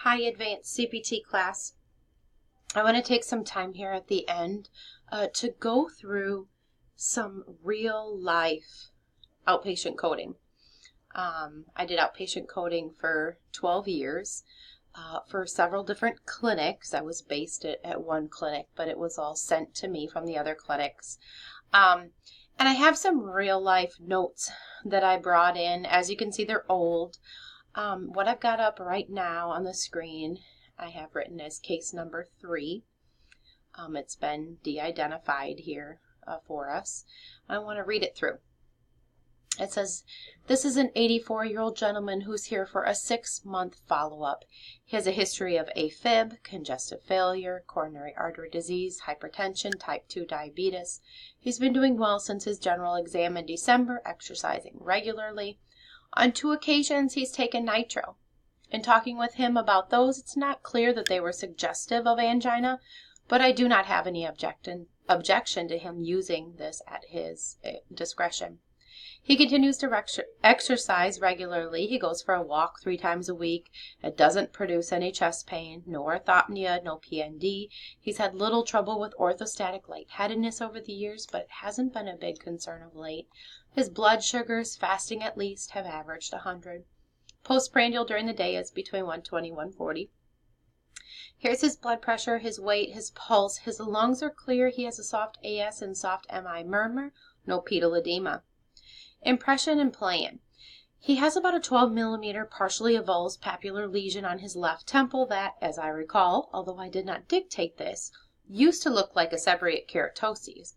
high advanced CPT class, I want to take some time here at the end to go through some real life outpatient coding. I did outpatient coding for 12 years for several different clinics. I was based at one clinic, but it was all sent to me from the other clinics. And I have some real life notes that I brought in. As you can see, they're old. What I've got up right now on the screen, I have written as case number 3. It's been de-identified here for us. I want to read it through. It says, this is an 84-year-old gentleman who's here for a 6-month follow-up. He has a history of AFib, congestive failure, coronary artery disease, hypertension, type 2 diabetes. He's been doing well since his general exam in December, exercising regularly. On 2 occasions, he's taken nitro. In talking with him about those, it's not clear that they were suggestive of angina, but I do not have any objection to him using this at his discretion. He continues to exercise regularly. He goes for a walk 3 times a week. It doesn't produce any chest pain, no orthopnea, no PND. He's had little trouble with orthostatic lightheadedness over the years, but it hasn't been a big concern of late. His blood sugars, fasting at least, have averaged 100. Postprandial during the day is between 120 and 140. Here's his blood pressure, his weight, his pulse. His lungs are clear. He has a soft AS and soft MI murmur, no pedal edema. Impression and plan. He has about a 12 millimeter partially avulsed papular lesion on his left temple that, as I recall, although I did not dictate this, used to look like a seborrheic keratoses.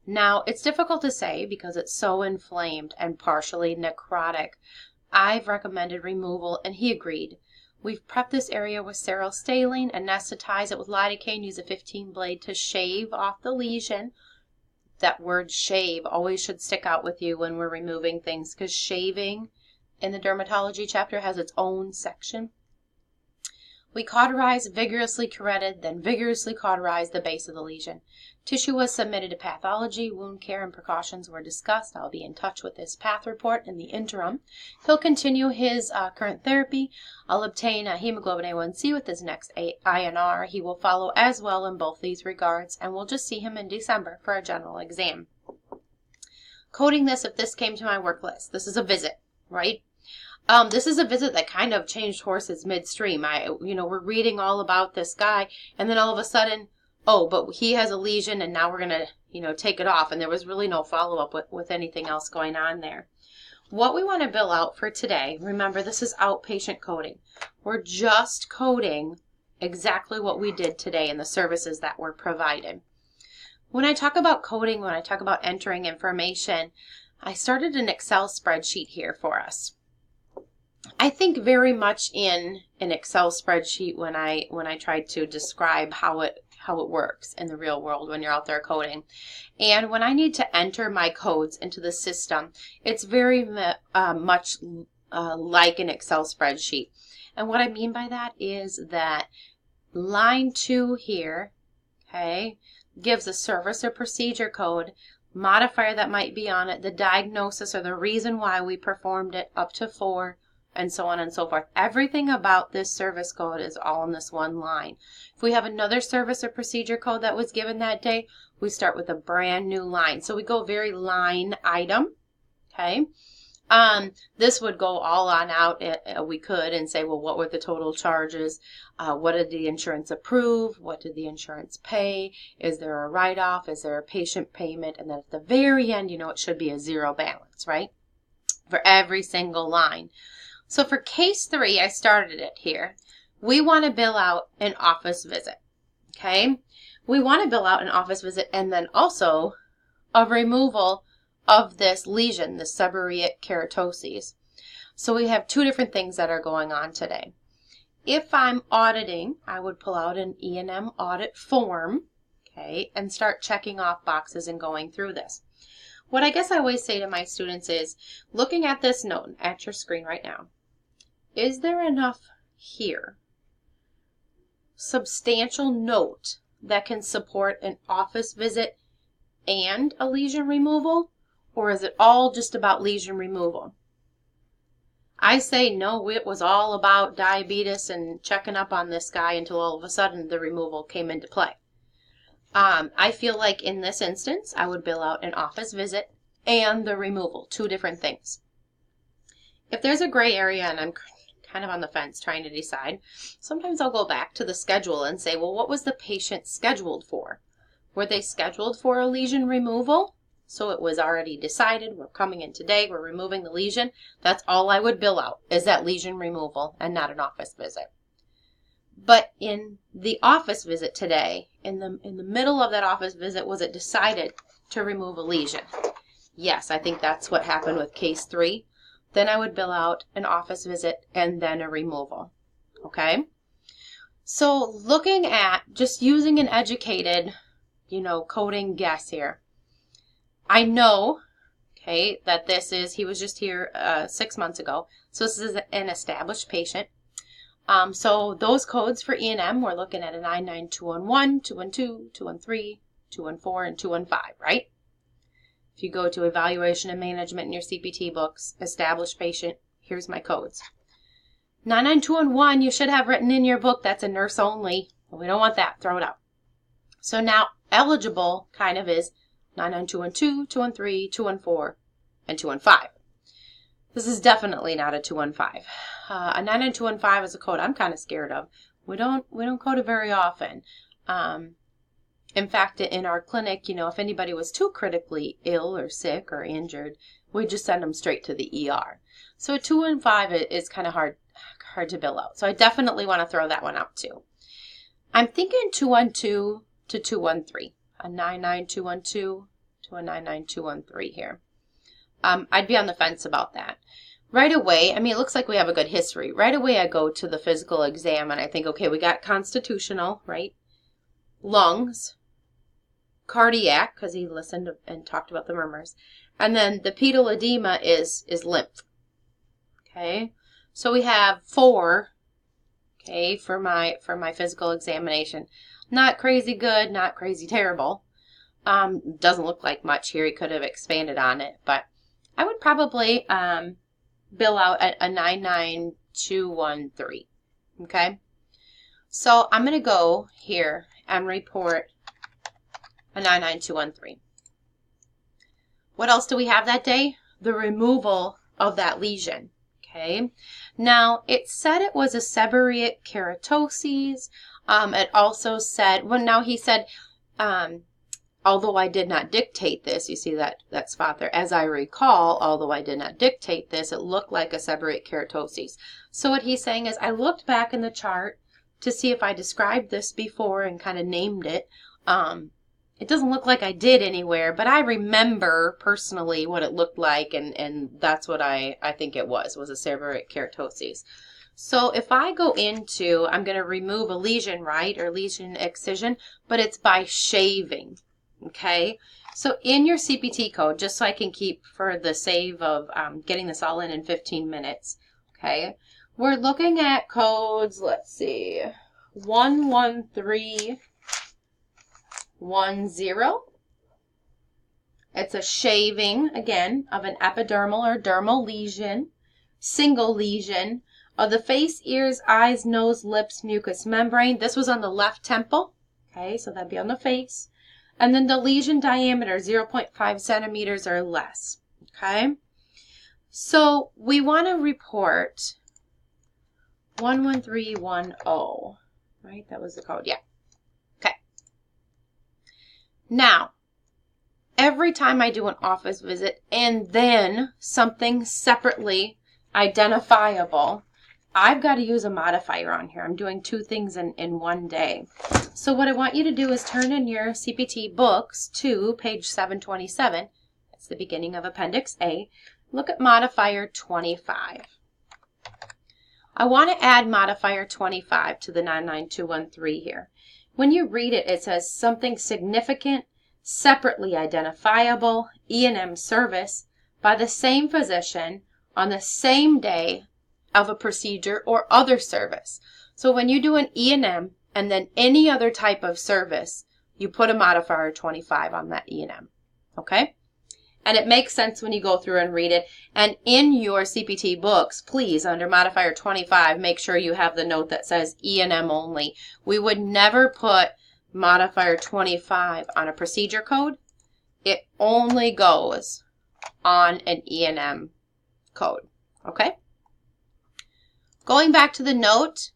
Now, it's difficult to say because it's so inflamed and partially necrotic. I've recommended removal, and he agreed. We've prepped this area with serostalene, anesthetize it with lidocaine, use a 15 blade to shave off the lesion. That word shave always should stick out with you when we're removing things, because shaving in the dermatology chapter has its own section. We cauterized, vigorously curetted, then vigorously cauterized the base of the lesion. Tissue was submitted to pathology. Wound care and precautions were discussed. I'll be in touch with this path report in the interim. He'll continue his current therapy. I'll obtain a hemoglobin A1C with his next INR. He will follow as well in both these regards, and we'll just see him in December for a general exam. Coding this if this came to my work list. This is a visit, right? This is a visit that kind of changed horses midstream. We're reading all about this guy, and then all of a sudden, oh, but he has a lesion, and now we're going to, take it off. And there was really no follow-up with anything else going on there. What we want to bill out for today, remember, this is outpatient coding. We're just coding exactly what we did today in the services that were provided. When I talk about coding, when I talk about entering information, I started an Excel spreadsheet here for us. I think very much in an Excel spreadsheet when I tried to describe how it works in the real world when you're out there coding. And when I need to enter my codes into the system, it's very much like an Excel spreadsheet. And what I mean by that is that line 2 here, okay, gives a service or procedure code, modifier that might be on it, the diagnosis or the reason why we performed it, up to 4, and so on and so forth. Everything about this service code is all in this one line. If we have another service or procedure code that was given that day, we start with a brand new line. So we go very line item, okay? This would go all on out. We could and say, well, what were the total charges? What did the insurance approve? What did the insurance pay? Is there a write-off? Is there a patient payment? And then at the very end, it should be a 0 balance, right? For every single line. So for case 3, I started it here. We want to bill out an office visit, okay? We want to bill out an office visit and then also a removal of this lesion, the seborrheic keratoses. So we have 2 different things that are going on today. If I'm auditing, I would pull out an E&M audit form, okay, and start checking off boxes and going through this. What I guess I always say to my students is, looking at this note at your screen right now, is there enough here, substantial note, that can support an office visit and a lesion removal? Or is it all just about lesion removal? I say no, it was all about diabetes and checking up on this guy until all of a sudden the removal came into play. I feel like in this instance, I would bill out an office visit and the removal, two different things. If there's a gray area and I'm kind of on the fence trying to decide, sometimes I'll go back to the schedule and say, well, what was the patient scheduled for? Were they scheduled for a lesion removal? So it was already decided, we're coming in today, we're removing the lesion. That's all I would bill out, is that lesion removal and not an office visit. But in the office visit today, in the middle of that office visit, was it decided to remove a lesion? Yes, I think that's what happened with case 3. Then I would bill out an office visit and then a removal. Okay? So looking at just using an educated, coding guess here. I know, okay, that he was just here 6 months ago. So this is an established patient. So those codes for E&M, we're looking at a 99211, 212, 213, 214, and 215, right? If you go to evaluation and management in your CPT books, established patient, here's my codes. 99211, you should have written in your book, that's a nurse only. We don't want that, throw it out. So now eligible kind of is 99212, 213, 214, and 215. This is definitely not a 215. A 99215 is a code I'm kind of scared of. We don't code it very often. In fact, in our clinic, if anybody was too critically ill or sick or injured, we just send them straight to the ER. So a 215 is kind of hard to bill out. So I definitely want to throw that one out too. I'm thinking 212 to 213, a 99212 to a 99213 here. I'd be on the fence about that. Right away, it looks like we have a good history. Right away, I go to the physical exam and I think, okay, we got constitutional, right? Lungs, cardiac, because he listened and talked about the murmurs. And then the pedal edema is lymph. Okay, so we have 4, okay, for my physical examination. Not crazy good, not crazy terrible. Doesn't look like much here. He could have expanded on it, but I would probably bill out a 99213. Okay, so I'm going to go here and report a 99213. What else do we have that day? The removal of that lesion. Okay, now it said it was a seborrheic keratosis. It also said, he said, although I did not dictate this, you see that spot there, as I recall, although I did not dictate this, it looked like a seborrheic keratosis. So what he's saying is I looked back in the chart to see if I described this before and kind of named it. It doesn't look like I did anywhere, but I remember personally what it looked like, and that's what I think it was a seborrheic keratosis. So if I go into, I'm going to remove a lesion, right, or lesion excision, but it's by shaving, okay? So in your CPT code, just so I can keep for the save of getting this all in 15 minutes, okay, we're looking at codes, let's see, 11310. It's a shaving, again, of an epidermal or dermal lesion, single lesion, of the face, ears, eyes, nose, lips, mucous membrane. This was on the left temple, okay, so that'd be on the face. And then the lesion diameter, 0.5 centimeters or less, okay? So we want to report 11310, right? That was the code, yeah. Okay. Now, every time I do an office visit and then something separately identifiable, I've got to use a modifier on here. I'm doing 2 things in one day. So what I want you to do is turn in your CPT books to page 727. That's the beginning of Appendix A. Look at modifier 25. I want to add modifier 25 to the 99213 here. When you read it, it says something significant, separately identifiable, E&M service by the same physician on the same day of a procedure or other service. So when you do an E&M and then any other type of service, you put a modifier 25 on that E&M. Okay? And it makes sense when you go through and read it. And in your CPT books, please, under modifier 25, make sure you have the note that says E&M only. We would never put modifier 25 on a procedure code. It only goes on an E&M code. Okay? Going back to the note,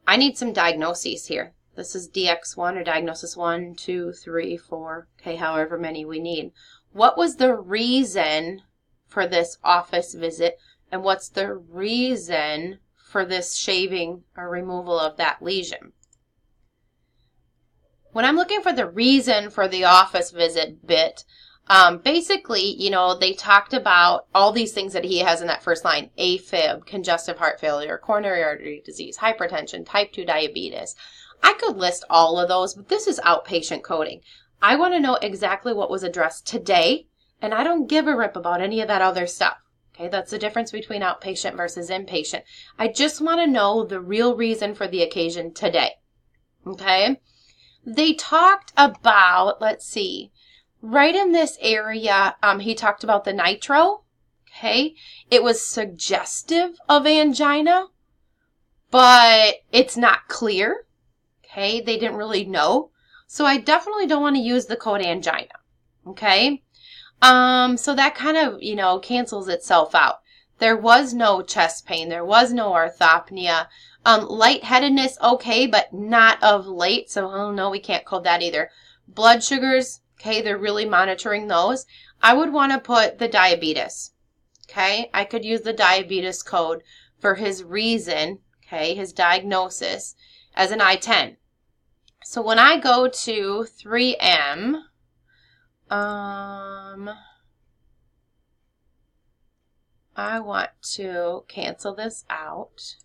I need some diagnoses here. This is DX1 or diagnosis 1, 2, 3, 4, okay, however many we need. What was the reason for this office visit, and what's the reason for this shaving or removal of that lesion? When I'm looking for the reason for the office visit bit, basically, they talked about all these things that he has in that first line: AFib, congestive heart failure, coronary artery disease, hypertension, type 2 diabetes. I could list all of those, but this is outpatient coding. I want to know exactly what was addressed today, and I don't give a rip about any of that other stuff. Okay, that's the difference between outpatient versus inpatient. I just want to know the real reason for the occasion today. Okay? They talked about, let's see, right in this area, he talked about the nitro. Okay? It was suggestive of angina, but it's not clear. Okay? They didn't really know. So I definitely don't want to use the code angina. Okay? So that kind of, cancels itself out. There was no chest pain. There was no orthopnea. Lightheadedness, okay, but not of late. So, oh no, we can't code that either. Blood sugars, okay, they're really monitoring those. I would want to put the diabetes. Okay? I could use the diabetes code for his reason, okay, his diagnosis as an I-10. So when I go to 3M, I want to cancel this out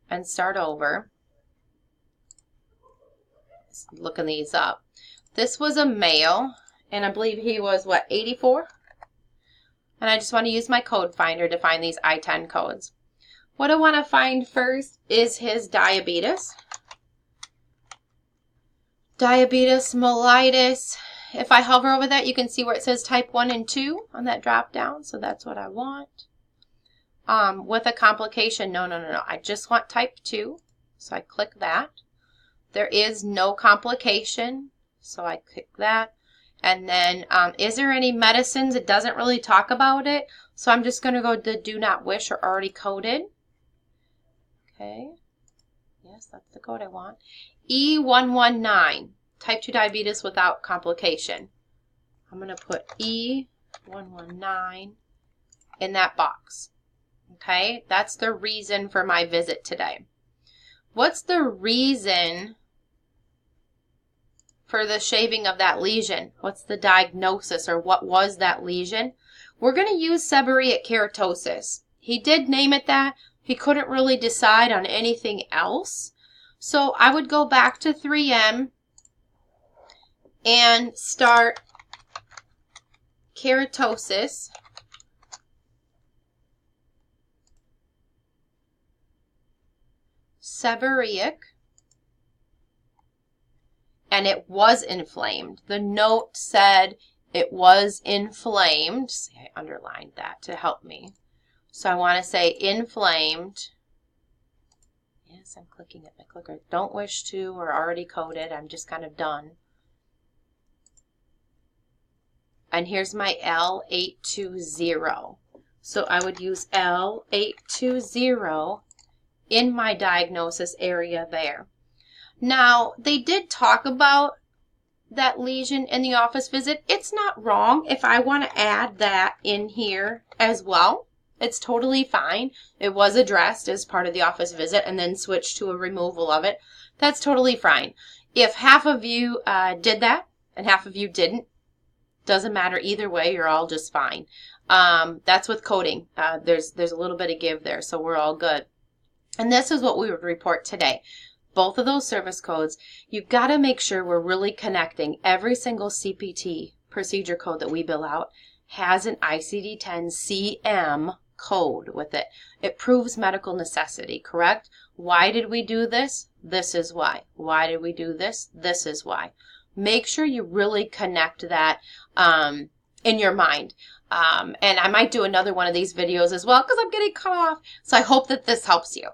and start over. Just looking these up. This was a male, and I believe he was, 84? And I just want to use my code finder to find these I-10 codes. What I want to find first is his diabetes. Diabetes mellitus. If I hover over that, you can see where it says type 1 and 2 on that drop down. So that's what I want. With a complication, no. I just want type 2. So I click that. There is no complication. So I click that. And then, is there any medicines? It doesn't really talk about it. So I'm just going to go to do not wish or already coded. Okay. Yes, that's the code I want. E119, type 2 diabetes without complication. I'm going to put E119 in that box. Okay, that's the reason for my visit today. What's the reason for the shaving of that lesion? What's the diagnosis, or what was that lesion? We're going to use seborrheic keratosis. He did name it that. He couldn't really decide on anything else. So I would go back to 3M and start keratosis. Seborrheic. And it was inflamed. The note said it was inflamed. See, I underlined that to help me. So I want to say inflamed. Yes, I'm clicking at my clicker. Don't wish to or already coded. I'm just kind of done. And here's my L820. So I would use L820 in my diagnosis area there. Now, they did talk about that lesion in the office visit. It's not wrong if I want to add that in here as well. It's totally fine. It was addressed as part of the office visit and then switched to a removal of it. That's totally fine. If half of you did that and half of you didn't, doesn't matter either way. You're all just fine. That's with coding. There's a little bit of give there, so we're all good. And this is what we would report today. Both of those service codes, you've got to make sure we're really connecting. Every single CPT procedure code that we bill out has an ICD-10-CM code with it. It proves medical necessity, correct? Why did we do this? This is why. Why did we do this? This is why. Make sure you really connect that in your mind. And I might do another one of these videos as well because I'm getting cut off. So I hope that this helps you.